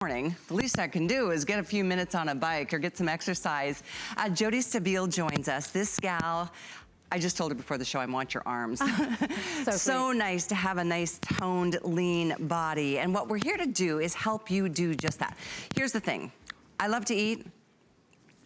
morning, the least I can do is get a few minutes on a bike or get some exercise. Jody Stabile joins us. This gal, I just told her before the show, I want your arms. So nice to have a nice toned, lean body. And what we're here to do is help you do just that. Here's the thing. I love to eat.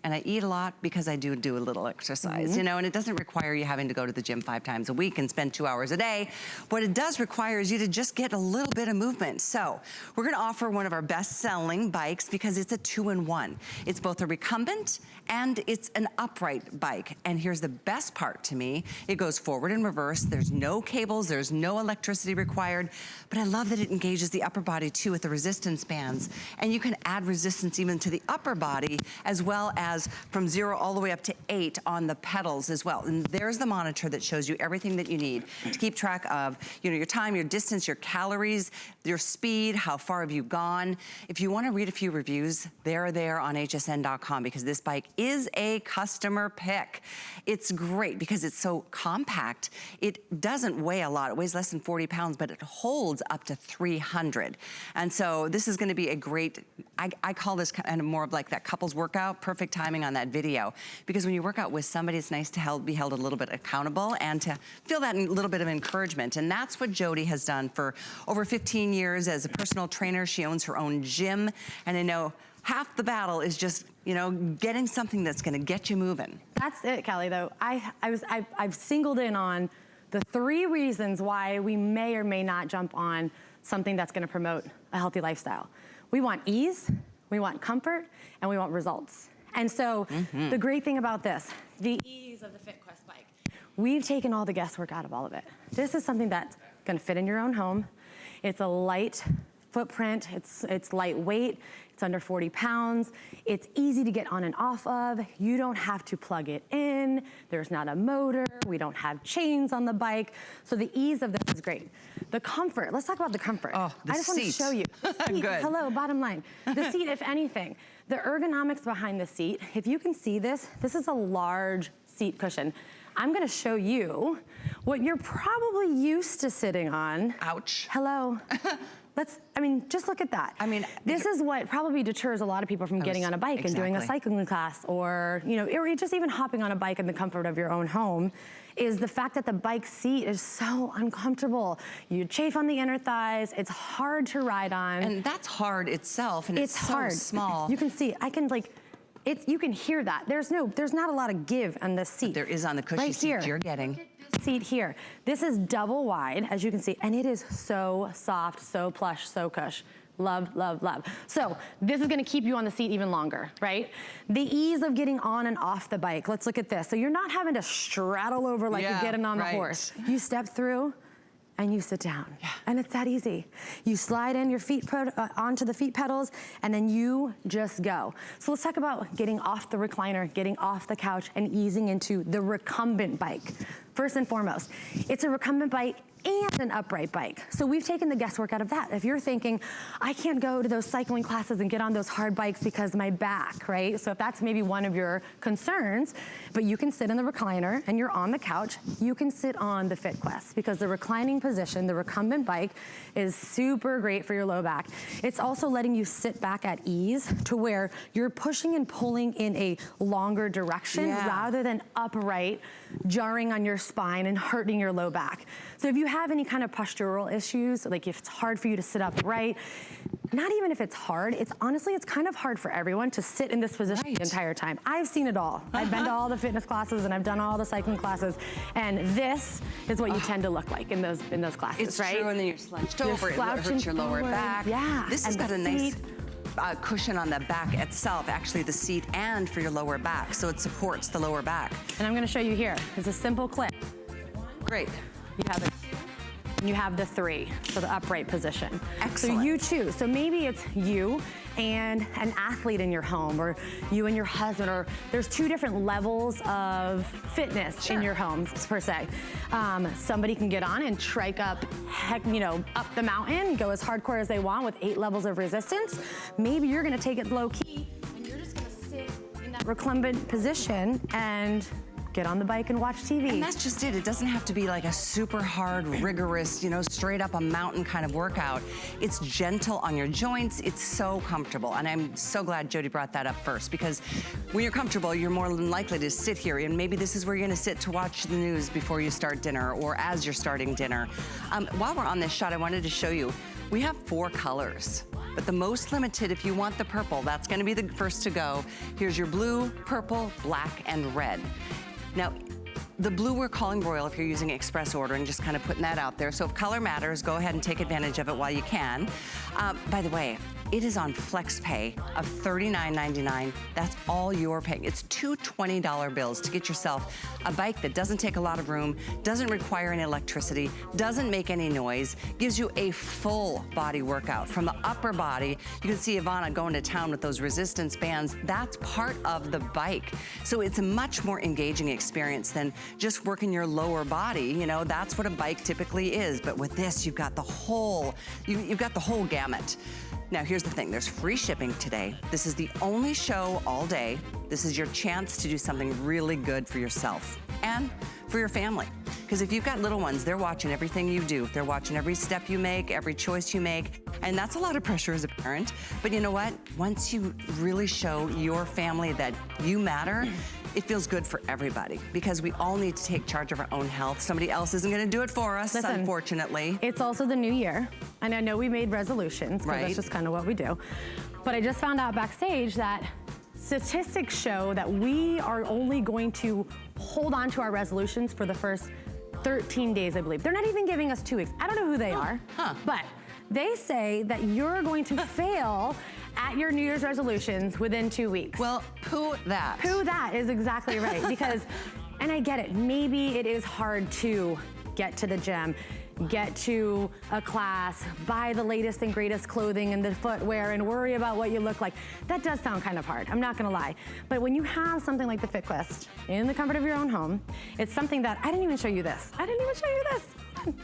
And I eat a lot because I do a little exercise, you know, and it doesn't require you having to go to the gym 5 times a week and spend 2 hours a day. What it does require is you to just get a little bit of movement. So we're gonna offer one of our best-selling bikes because it's a 2-in-1. It's both a recumbent and it's an upright bike. And here's the best part to me. It goes forward and reverse. There's no cables, there's no electricity required, but I love that it engages the upper body too with the resistance bands. And you can add resistance even to the upper body as well as from 0 all the way up to 8 on the pedals as well. And there's the monitor that shows you everything that you need to keep track of, you know, your time, your distance, your calories, your speed, how far have you gone. If you want to read a few reviews, they're there on hsn.com because this bike is a customer pick. It's great because it's so compact. It doesn't weigh a lot. It weighs less than 40 pounds, but it holds up to 300. And so this is going to be a great, I call this kind of more of like that couples workout, perfect timing on that video, because when you work out with somebody, it's nice to be held a little bit accountable and to feel that little bit of encouragement. And that's what Jody has done for over 15 years as a personal trainer. She owns her own gym, and I know half the battle is just, you know, getting something that's gonna get you moving. That's it, Kelly, though. I've singled in on the 3 reasons why we may or may not jump on something that's gonna promote a healthy lifestyle. We want ease, we want comfort, and we want results. And so the great thing about this, the ease of the FitQuest bike, we've taken all the guesswork out of all of it. This is something that's gonna fit in your own home. It's a light footprint, it's lightweight, it's under 40 pounds. It's easy to get on and off of. You don't have to plug it in. There's not a motor. We don't have chains on the bike. So the ease of this is great. The comfort, let's talk about the comfort. Oh, the seat. I just want to show you. The seat, Good. Hello, bottom line. The seat, if anything, the ergonomics behind the seat, if you can see this, this is a large seat cushion. I'm gonna show you what you're probably used to sitting on. Ouch. Hello. I mean, just look at that. I mean, this is what probably deters a lot of people from getting on a bike and doing a cycling class, or, you know, or just even hopping on a bike in the comfort of your own home, is the fact that the bike seat is so uncomfortable. You chafe on the inner thighs, it's hard to ride on. And that's hard itself, and it's so hard. small. You can see, you can hear that. There's not a lot of give on this seat. But there is on the cushy right seat here. you're getting. Seat here. This is double wide, as you can see, and it is so soft, so plush, so cush. Love, love, love. So this is gonna keep you on the seat even longer, right? The ease of getting on and off the bike. Let's look at this. So you're not having to straddle over like you're getting on the horse. You step through and you sit down. And it's that easy. You slide in your feet onto the feet pedals, and then you just go. So let's talk about getting off the recliner, getting off the couch, and easing into the recumbent bike. First and foremost, it's a recumbent bike and an upright bike. So we've taken the guesswork out of that. If you're thinking, I can't go to those cycling classes and get on those hard bikes because of my back, right? So if that's maybe one of your concerns, but you can sit in the recliner and you're on the couch, you can sit on the FitQuest, because the reclining position, the recumbent bike, is super great for your low back. It's also letting you sit back at ease to where you're pushing and pulling in a longer direction rather than upright, jarring on your spine and hurting your low back. So if you have any kind of postural issues, like if it's hard for you to sit upright, not even if it's hard, it's honestly, it's kind of hard for everyone to sit in this position the entire time. I've seen it all. I've been to all the fitness classes and I've done all the cycling classes, and this is what you tend to look like in those classes, it's right? True, and then you're slouched over, it hurts your lower back. Yeah. This has got a nice cushion on the back itself, actually the seat and for your lower back, so it supports the lower back. And I'm gonna show you here. It's a simple clip. Great. You have it. You have the 3, so the upright position. Excellent. So you choose. So maybe it's you and an athlete in your home, or you and your husband, or there's 2 different levels of fitness in your home, per se. Somebody can get on and trike up, up the mountain, go as hardcore as they want with 8 levels of resistance. Maybe you're gonna take it low key, and you're just gonna sit in that recumbent position and get on the bike and watch TV. And that's just it. It doesn't have to be like a super hard, rigorous, you know, straight up a mountain kind of workout. It's gentle on your joints. It's so comfortable. And I'm so glad Jody brought that up first, because when you're comfortable, you're more than likely to sit here. And maybe this is where you're gonna sit to watch the news before you start dinner or as you're starting dinner. While we're on this shot, I wanted to show you, we have 4 colors. But the most limited, if you want the purple, that's gonna be the first to go. Here's your blue, purple, black, and red. Now, the blue we're calling Royal if you're using express ordering, just kind of putting that out there. So if color matters, go ahead and take advantage of it while you can. By the way, it is on FlexPay of $39.99. That's all you're paying. It's 2 $20 bills to get yourself a bike that doesn't take a lot of room, doesn't require any electricity, doesn't make any noise, gives you a full body workout. From the upper body, you can see Ivana going to town with those resistance bands. That's part of the bike. So it's a much more engaging experience than just working your lower body. You know, that's what a bike typically is. But with this, you've got the whole, you've got the whole gamut. Now, here's the thing, there's free shipping today. This is the only show all day. This is your chance to do something really good for yourself and for your family. Because if you've got little ones, they're watching everything you do. They're watching every step you make, every choice you make, and that's a lot of pressure as a parent. But you know what? Once you really show your family that you matter, it feels good for everybody, because we all need to take charge of our own health. Somebody else isn't gonna do it for us, Listen, unfortunately. It's also the new year, and I know we made resolutions, because that's just kind of what we do. But I just found out backstage that statistics show that we are only going to hold on to our resolutions for the first 13 days, I believe. They're not even giving us 2 weeks. I don't know who they are, but they say that you're going to fail at your New Year's resolutions within 2 weeks. Well, poo that. Poo that is exactly right, because, and I get it, maybe it is hard to get to the gym, get to a class, buy the latest and greatest clothing and the footwear and worry about what you look like. That does sound kind of hard, I'm not gonna lie. But when you have something like the FitQuest in the comfort of your own home, it's something that, I didn't even show you this. I didn't even show you this.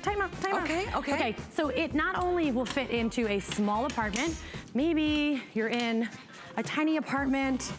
Time out, time out. Okay, so it not only will fit into a small apartment, maybe you're in a tiny apartment,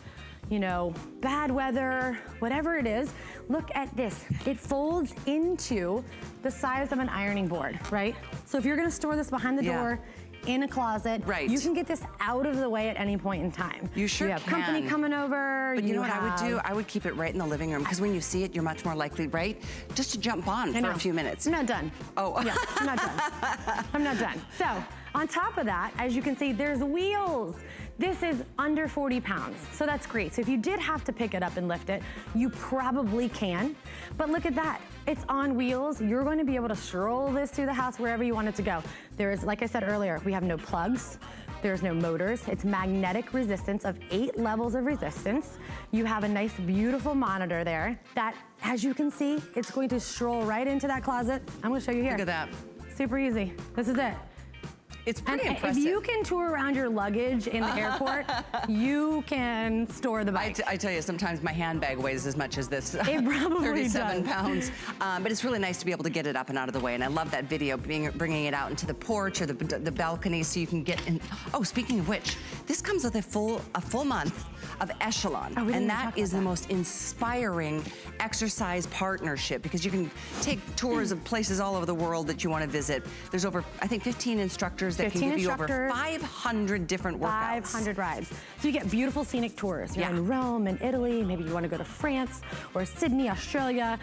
you know, bad weather, whatever it is, look at this. It folds into the size of an ironing board, right? So if you're gonna store this behind the door, in a closet, you can get this out of the way at any point in time. You sure can. You have company coming over. But you know what I would do? I would keep it right in the living room, because when you see it, you're much more likely, right? Just to jump on for a few minutes. I'm not done. Oh. Yeah, I'm not done. I'm not done. So, on top of that, as you can see, there's wheels. This is under 40 pounds, so that's great. So if you did have to pick it up and lift it, you probably can. But look at that, it's on wheels. You're going to be able to stroll this through the house wherever you want it to go. There is, like I said earlier, we have no plugs. There's no motors. It's magnetic resistance of 8 levels of resistance. You have a nice, beautiful monitor there that, as you can see, it's going to stroll right into that closet. I'm gonna show you here. Look at that. Super easy. This is it. It's pretty impressive. If you can tour around your luggage in the airport, you can store the bike. I tell you, sometimes my handbag weighs as much as this. It probably 37 pounds. But it's really nice to be able to get it up and out of the way. And I love that video, bringing it out into the porch or the balcony so you can get in. Oh, speaking of which, this comes with a full month of Echelon. And that is the most inspiring exercise partnership, because you can take tours of places all over the world that you want to visit. There's over, I think, 15 instructors that can give you over 500 different workouts. 500 rides. So you get beautiful scenic tours. You're in Rome and Italy, maybe you want to go to France or Sydney, Australia.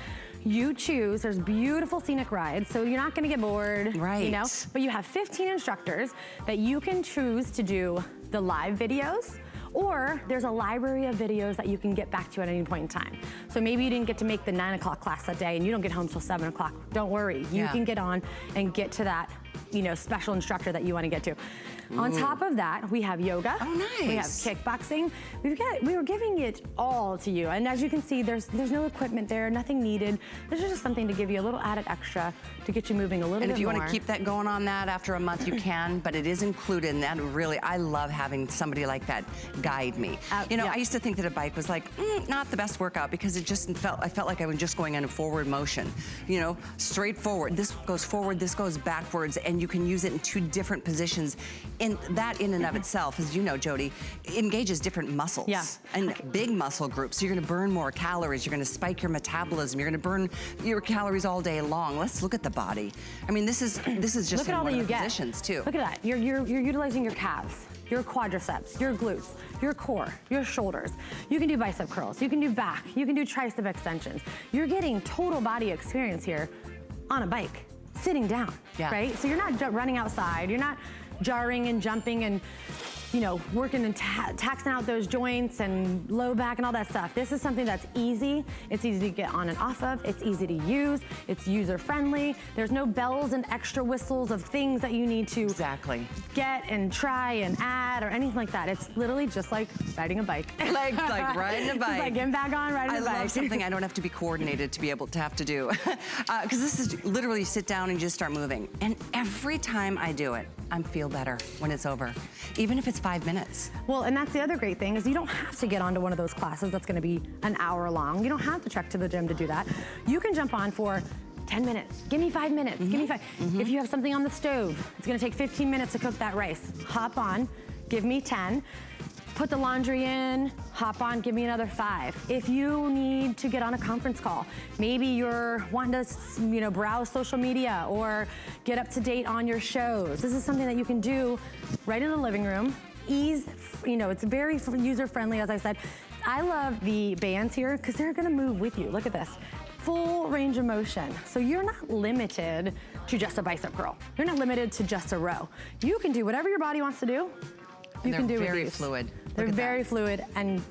You choose, there's beautiful scenic rides, so you're not gonna get bored, you know? But you have 15 instructors that you can choose to do the live videos, or there's a library of videos that you can get back to at any point in time. So maybe you didn't get to make the 9 o'clock class that day and you don't get home till 7 o'clock. Don't worry, you can get on and get to that, you know, special instructor that you want to get to. On top of that, we have yoga. Oh, nice. We have kickboxing. We were giving it all to you. And as you can see, there's no equipment there, nothing needed. This is just something to give you a little added extra to get you moving a little bit more. And if you want to keep that going on that after a month, you can, but it is included. And that really, I love having somebody like that guide me. You know, I used to think that a bike was like, not the best workout, because it just I felt like I was just going in a forward motion. You know, straight forward. This goes forward, this goes backwards. and you can use it in 2 different positions. And that in and of itself, as you know, Jody, engages different muscles and big muscle groups. So you're gonna burn more calories, you're gonna spike your metabolism, you're gonna burn your calories all day long. Let's look at the body. I mean, this is just look at all one that of you the positions too. Look at that, you're utilizing your calves, your quadriceps, your glutes, your core, your shoulders. You can do bicep curls, you can do back, you can do tricep extensions. You're getting total body experience here on a bike, sitting down, right? So you're not running outside, you're not jarring and jumping and working and taxing out those joints and low back and all that stuff. This is something that's easy. It's easy to get on and off of. It's easy to use. It's user friendly. There's no bells and extra whistles of things that you need to get and try and add or anything like that. It's literally just like riding a bike. Like riding a bike. Just like getting back on, riding a bike. I love something I don't have to be coordinated to be able to have to do. Because this is literally sit down and just start moving. And every time I do it, I feel better when it's over, even if it's 5 minutes. Well, and that's the other great thing is you don't have to get onto one of those classes that's gonna be an hour long. You don't have to trek to the gym to do that. You can jump on for 10 minutes. Give me 5 minutes, give me 5. If you have something on the stove, it's gonna take 15 minutes to cook that rice. Hop on, give me 10. Put the laundry in, hop on, give me another 5. If you need to get on a conference call, maybe you're wanting to browse social media or get up to date on your shows. This is something that you can do right in the living room. It's very user friendly, as I said. I love the bands here because they're gonna move with you. Look at this. Full range of motion. So you're not limited to just a bicep curl. You're not limited to just a row. You can do whatever your body wants to do. You can do with these. They're very fluid. They're very fluid, and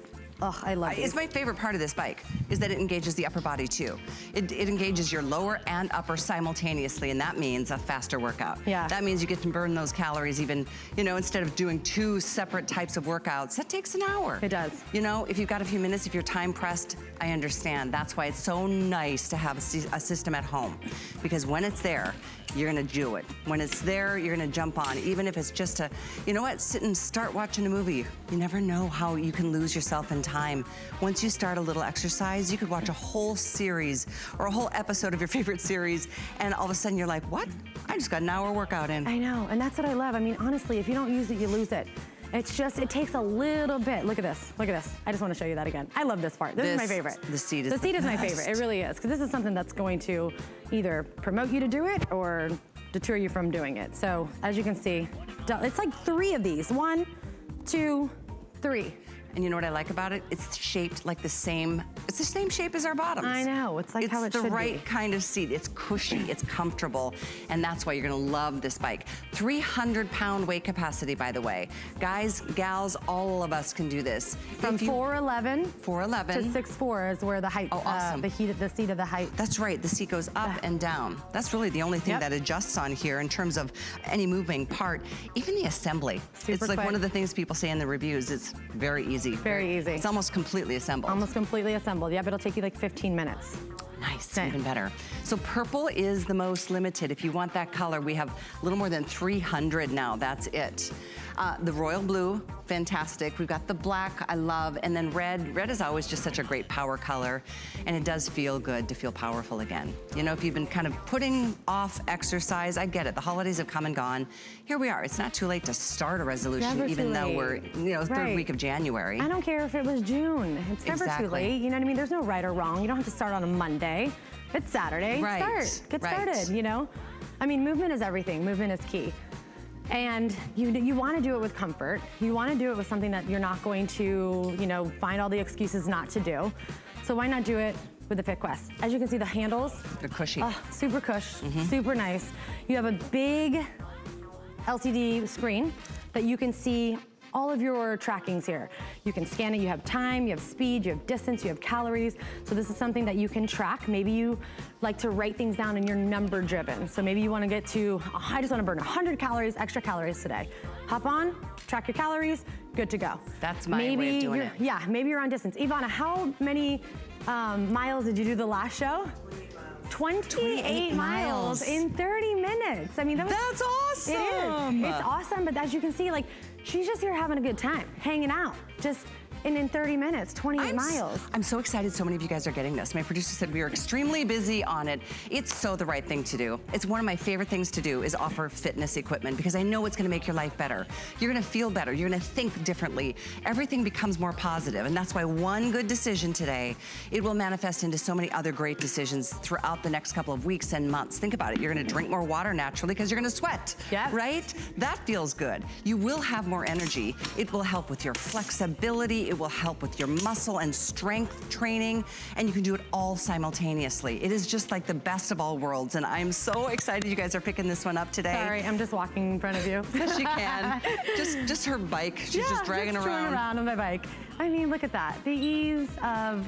I love it. It's my favorite part of this bike is that it engages the upper body too. It engages your lower and upper simultaneously, and that means a faster workout. Yeah. That means you get to burn those calories even, instead of doing 2 separate types of workouts, that takes an hour. It does. If you've got a few minutes, if you're time pressed, I understand. That's why it's so nice to have a system at home, because when it's there, you're gonna do it. When it's there, you're gonna jump on, even if it's just sit and start watching a movie. You never know how you can lose yourself in time. Once you start a little exercise, you could watch a whole series or a whole episode of your favorite series, and all of a sudden you're like, what? I just got an hour workout in. I know, and that's what I love. I mean, honestly, if you don't use it, you lose it. It takes a little bit. Look at this, look at this. I just want to show you that again. I love this part. This is my favorite. The seat is the seat is my favorite. It really is, because this is something that's going to either promote you to do it or deter you from doing it. So as you can see, it's like 3 of these. 1, 2, 3. And you know what I like about it? It's shaped like it's the same shape as our bottoms. I know, it's like how it should be. It's the right kind of seat. It's cushy, it's comfortable, and that's why you're gonna love this bike. 300-pound weight capacity, by the way. Guys, gals, all of us can do this. From 4'11" to 6'4" is where the height, awesome. the seat of the height. That's right, the seat goes up and down. That's really the only thing that adjusts on here in terms of any moving part. Even the assembly. It's like one of the things people say in the reviews, it's very easy. Very easy. It's almost completely assembled. Almost completely assembled. Yep, it'll take you like 15 minutes. Nice, even better. So purple is the most limited. If you want that color, we have a little more than 300 now, that's it. The royal blue, fantastic. We've got the black, I love, and then red. Red is always just such a great power color, and it does feel good to feel powerful again. If you've been kind of putting off exercise, I get it. The holidays have come and gone. Here we are. It's not too late to start a resolution, even though we're, third week of January. I don't care if it was June. It's never too late. You know what I mean? There's no right or wrong. You don't have to start on a Monday. It's Saturday. Get started, I mean, movement is everything. Movement is key. And you want to do it with comfort. You want to do it with something that you're not going to, find all the excuses not to do. So why not do it with the FitQuest? As you can see, the handles. They're cushy. Super cush, super nice. You have a big LCD screen that you can see all of your trackings here. You can scan it, you have time, you have speed, you have distance, you have calories. So this is something that you can track. Maybe you like to write things down and you're number driven. So maybe you wanna get to, I just wanna burn 100 calories, extra calories today. Hop on, track your calories, good to go. That's my way of doing it. Yeah, maybe you're on distance. Ivana, how many miles did you do the last show? 28 miles in 30 minutes. I mean, that's awesome. It is. It's awesome, but as you can see, she's just here having a good time, hanging out, just and in 30 minutes, 28 miles. I'm so excited so many of you guys are getting this. My producer said we are extremely busy on it. It's so the right thing to do. It's one of my favorite things to do is offer fitness equipment because I know it's gonna make your life better. You're gonna feel better, you're gonna think differently. Everything becomes more positive, and that's why one good decision today, it will manifest into so many other great decisions throughout the next couple of weeks and months. Think about it, you're gonna drink more water naturally because you're gonna sweat, right? That feels good. You will have more energy. It will help with your flexibility, it will help with your muscle and strength training, and you can do it all simultaneously. It is just like the best of all worlds, and I'm so excited you guys are picking this one up today. Sorry, I'm just walking in front of you. She can. Just her bike. She's just dragging just around. around on my bike. I mean, look at that. The ease of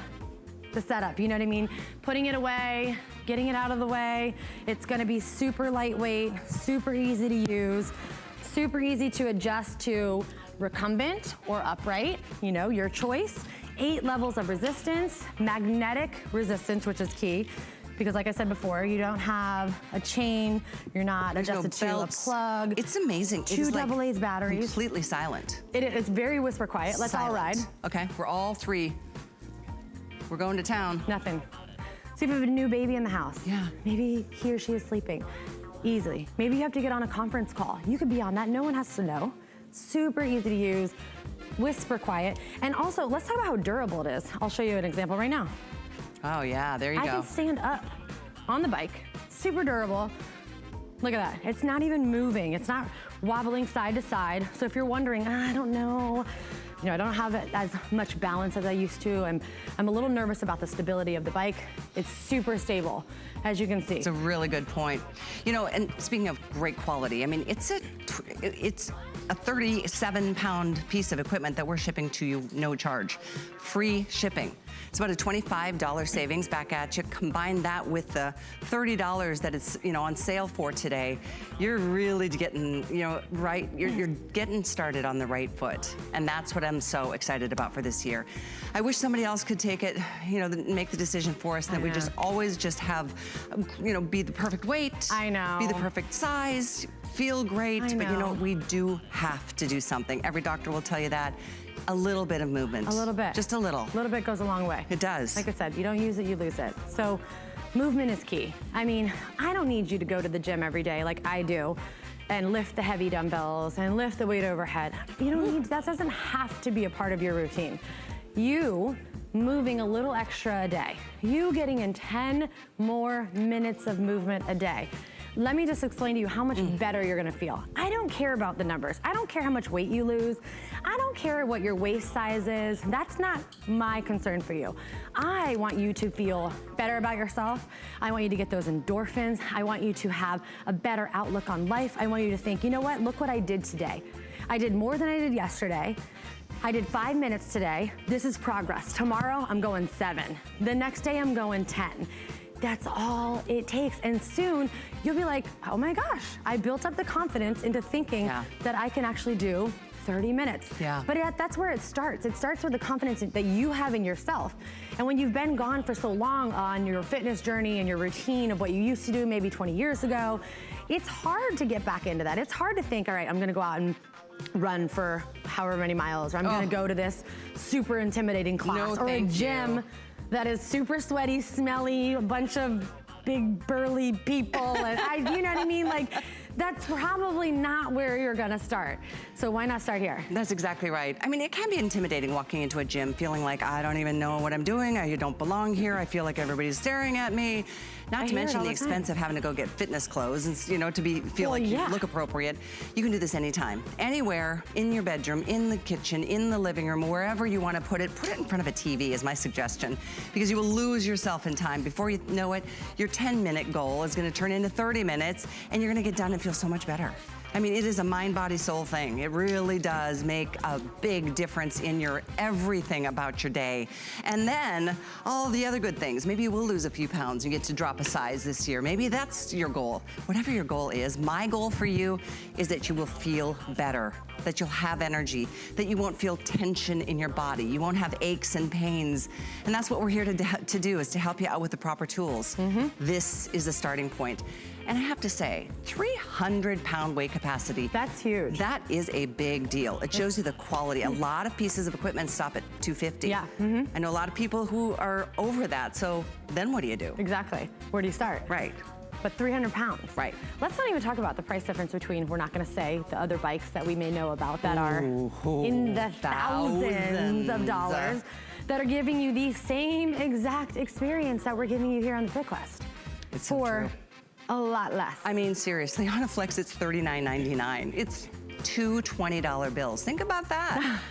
the setup, you know what I mean? Putting it away, getting it out of the way. It's gonna be super lightweight, super easy to use, super easy to adjust to recumbent or upright, you know, your choice. 8 levels of resistance, magnetic resistance, which is key. Because like I said before, you don't have a chain, you're not adjusted to a plug. It's amazing. Two AA's batteries. Completely silent. It's very whisper quiet. Let's all ride. Okay, we're all 3. We're going to town. Nothing. So if you have a new baby in the house, yeah, maybe he or she is sleeping easily. Maybe you have to get on a conference call. You could be on that, no one has to know. Super easy to use, whisper quiet. And also, let's talk about how durable it is. I'll show you an example right now. Oh yeah, there you go. I can stand up on the bike, super durable. Look at that, it's not even moving. It's not wobbling side to side. So if you're wondering, I don't know, you know, I don't have as much balance as I used to. I'm a little nervous about the stability of the bike. It's super stable, as you can see. It's a really good point. You know, and speaking of great quality, I mean, it's a 37-pound piece of equipment that we're shipping to you, no charge. Free shipping. It's about a $25 savings back at you. Combine that with the $30 that it's, you know, on sale for today. You're really getting, you know, right, you're getting started on the right foot. And that's what I'm so excited about for this year. I wish somebody else could take it, you know, make the decision for us, that we just always just have, you know, be the perfect weight. I know. Be the perfect size, feel great, but you know, we do have to do something. Every doctor will tell you that. A little bit of movement. A little bit. Just a little. A little bit goes a long way. It does. Like I said, you don't use it, you lose it. So movement is key. I mean, I don't need you to go to the gym every day like I do and lift the heavy dumbbells and lift the weight overhead. You don't need, that doesn't have to be a part of your routine. You moving a little extra a day. You getting in 10 more minutes of movement a day. Let me just explain to you how much better you're gonna feel. I don't care about the numbers. I don't care how much weight you lose. I don't care what your waist size is. That's not my concern for you. I want you to feel better about yourself. I want you to get those endorphins. I want you to have a better outlook on life. I want you to think, you know what, look what I did today. I did more than I did yesterday. I did 5 minutes today. This is progress. Tomorrow, I'm going 7. The next day, I'm going 10. That's all it takes. And soon you'll be like, oh my gosh, I built up the confidence into thinking that I can actually do 30 minutes. But that's where it starts. It starts with the confidence that you have in yourself. And when you've been gone for so long on your fitness journey and your routine of what you used to do maybe 20 years ago, it's hard to get back into that. It's hard to think, all right, I'm gonna go out and run for however many miles, or I'm gonna go to this super intimidating class or a gym that is super sweaty, smelly, a bunch of big burly people, and you know what I mean? Like, that's probably not where you're gonna start. So why not start here? That's exactly right. I mean, it can be intimidating walking into a gym feeling like I don't even know what I'm doing, I don't belong here, I feel like everybody's staring at me. Not to mention the expense of having to go get fitness clothes and, you know, to feel like you look appropriate. You can do this anytime, anywhere, in your bedroom, in the kitchen, in the living room, wherever you want to put it in front of a TV is my suggestion, because you will lose yourself in time. Before you know it, your 10-minute goal is going to turn into 30 minutes, and you're going to get done and feel so much better. I mean, it is a mind, body, soul thing. It really does make a big difference in your everything about your day. And then all the other good things. Maybe you will lose a few pounds and get to drop a size this year. Maybe that's your goal. Whatever your goal is, my goal for you is that you will feel better, that you'll have energy, that you won't feel tension in your body. You won't have aches and pains. And that's what we're here to do, is to help you out with the proper tools. This is the starting point. And I have to say, 300-pound weight capacity. That's huge. That is a big deal. It shows you the quality. A lot of pieces of equipment stop at 250. Yeah. I know a lot of people who are over that, so then what do you do? Exactly. Where do you start? Right. But 300 pounds. Right. Let's not even talk about the price difference between, we're not gonna say, the other bikes that we may know about that are in the thousands of dollars that are giving you the same exact experience that we're giving you here on the FitQuest. It's so for true. A lot less. I mean, seriously, on a Flex, it's $39.99. It's two $20 bills. Think about that.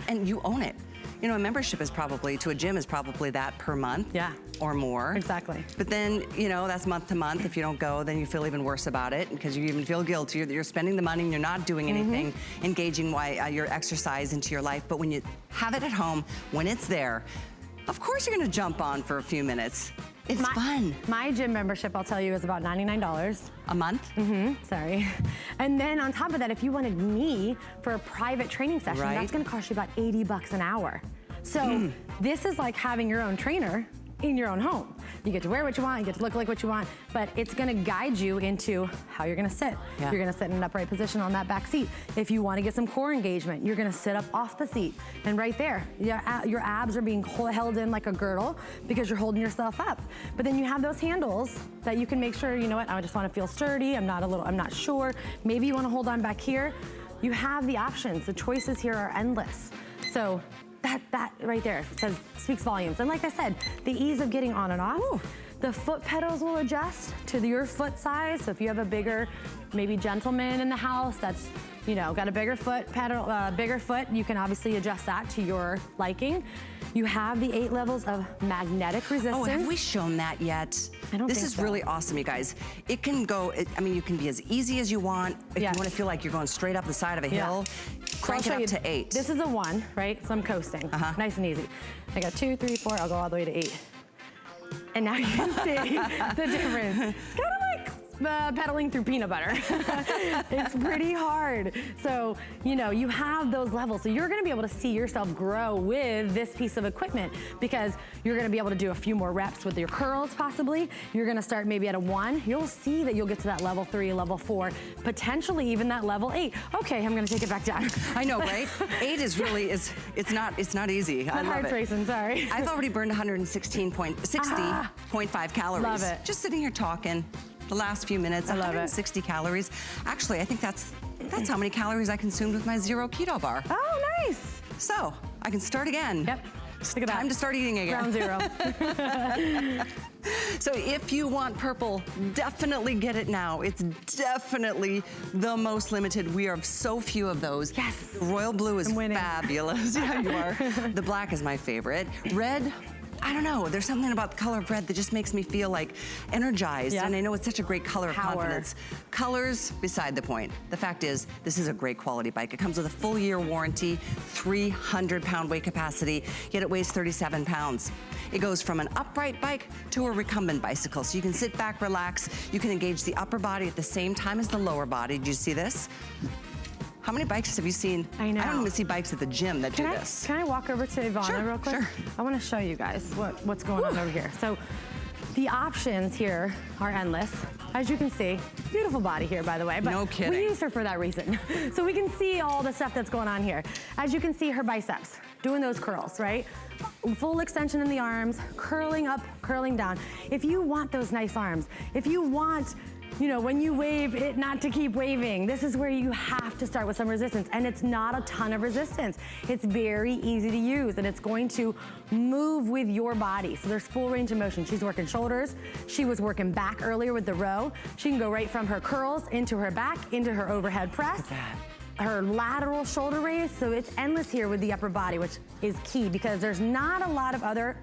And you own it. You know, a membership is probably, to a gym is probably that per month. Yeah. Or more. Exactly. But then, you know, that's month to month. If you don't go, then you feel even worse about it because you even feel guilty. You're spending the money and you're not doing anything, engaging your exercise into your life. But when you have it at home, when it's there, of course you're gonna jump on for a few minutes. It's fun. My gym membership, I'll tell you, is about $99. A month? Sorry. And then on top of that, if you wanted me for a private training session, that's gonna cost you about 80 bucks an hour. So this is like having your own trainer in your own home. You get to wear what you want, you get to look like what you want, but it's gonna guide you into how you're gonna sit. Yeah. You're gonna sit in an upright position on that back seat. If you wanna get some core engagement, you're gonna sit up off the seat. And right there, your abs are being held in like a girdle because you're holding yourself up. But then you have those handles that you can make sure, you know what, I just wanna feel sturdy, I'm not sure. Maybe you wanna hold on back here. You have the options, the choices here are endless. So, that right there speaks volumes. And like I said, the ease of getting on and off. The foot pedals will adjust to your foot size. So if you have a bigger, maybe gentleman in the house that's, you know, got a bigger foot pedal, bigger foot, you can obviously adjust that to your liking. You have the 8 levels of magnetic resistance. Oh, have we shown that yet? I don't think so. This is really awesome, you guys. It can go, I mean, you can be as easy as you want. If you want to feel like you're going straight up the side of a hill, crank it up to 8. This is a 1, right? So I'm coasting, nice and easy. I got 2, 3, 4, I'll go all the way to 8. And now you can see the difference. It's kind of like pedaling through peanut butter. It's pretty hard. So, you know, you have those levels. So you're gonna be able to see yourself grow with this piece of equipment because you're gonna be able to do a few more reps with your curls possibly. You're gonna start maybe at a 1. You'll see that you'll get to that level 3, level 4, potentially even that level 8. Okay, I'm gonna take it back down. I know, right? 8 is really, it's not easy. I love heart's it. racing, sorry. I've already burned 160.5 calories. Love it. Just sitting here talking. The last few minutes, 160 calories. Actually, I think that's how many calories I consumed with my 0 keto bar. Oh, nice. So, I can start again. Yep. Look at that. Time to start eating again. Ground 0. So if you want purple, definitely get it now. It's definitely the most limited. We have so few of those. Yes. The royal blue is I'm winning. fabulous. Yeah, you are. The black is my favorite. Red, I don't know, there's something about the color of red that just makes me feel like energized. Yeah. And I know it's such a great color of Power. confidence. Colors, beside the point. The fact is, this is a great quality bike. It comes with a full year warranty, 300-pound weight capacity, yet it weighs 37 pounds. It goes from an upright bike to a recumbent bicycle. So you can sit back, relax. You can engage the upper body at the same time as the lower body. Did you see this? How many bikes have you seen? I know. I don't even see bikes at the gym that do this. Can I walk over to Ivana real quick? Sure. I want to show you guys what's going on over here. So the options here are endless. As you can see, beautiful body here, by the way. But no kidding. We used her for that reason. So we can see all the stuff that's going on here. As you can see, her biceps, doing those curls, right? Full extension in the arms, curling up, curling down. If you want those nice arms, if you want, you know, when you wave it not to keep waving, this is where you have to start with some resistance. And it's not a ton of resistance. It's very easy to use and it's going to move with your body. So there's full range of motion. She's working shoulders. She was working back earlier with the row. She can go right from her curls into her back, into her overhead press. Her lateral shoulder raise. So it's endless here with the upper body, which is key because there's not a lot of other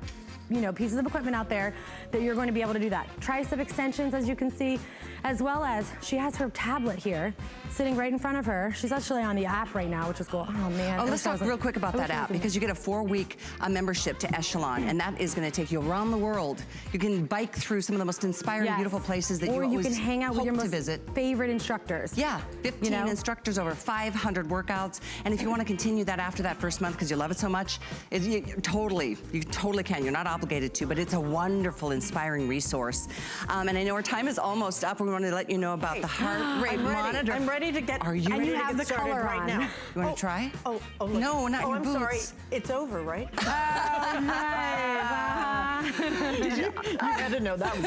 pieces of equipment out there that you're going to be able to do that. Tricep extensions, as you can see, as well as she has her tablet here sitting right in front of her. She's actually on the app right now, which is cool. Oh man. Oh, let's talk real quick about that app because you get a 4-week membership to Echelon and that is going to take you around the world. You can bike through some of the most inspiring, beautiful places that you always can hang out with your most visit. favorite instructors. Yeah, 15 instructors, over 500 workouts. And if you want to continue that after that first month because you love it so much, you totally can. You're not obligated obligated to, but it's a wonderful, inspiring resource. And I know our time is almost up. We want to let you know about the heart rate monitor. I'm ready to get. Are you ready you to have get the started color right on. now? You want to try? Oh, look. No, not your I'm boots. sorry. It's over, right? Oh, nice. You had to know that was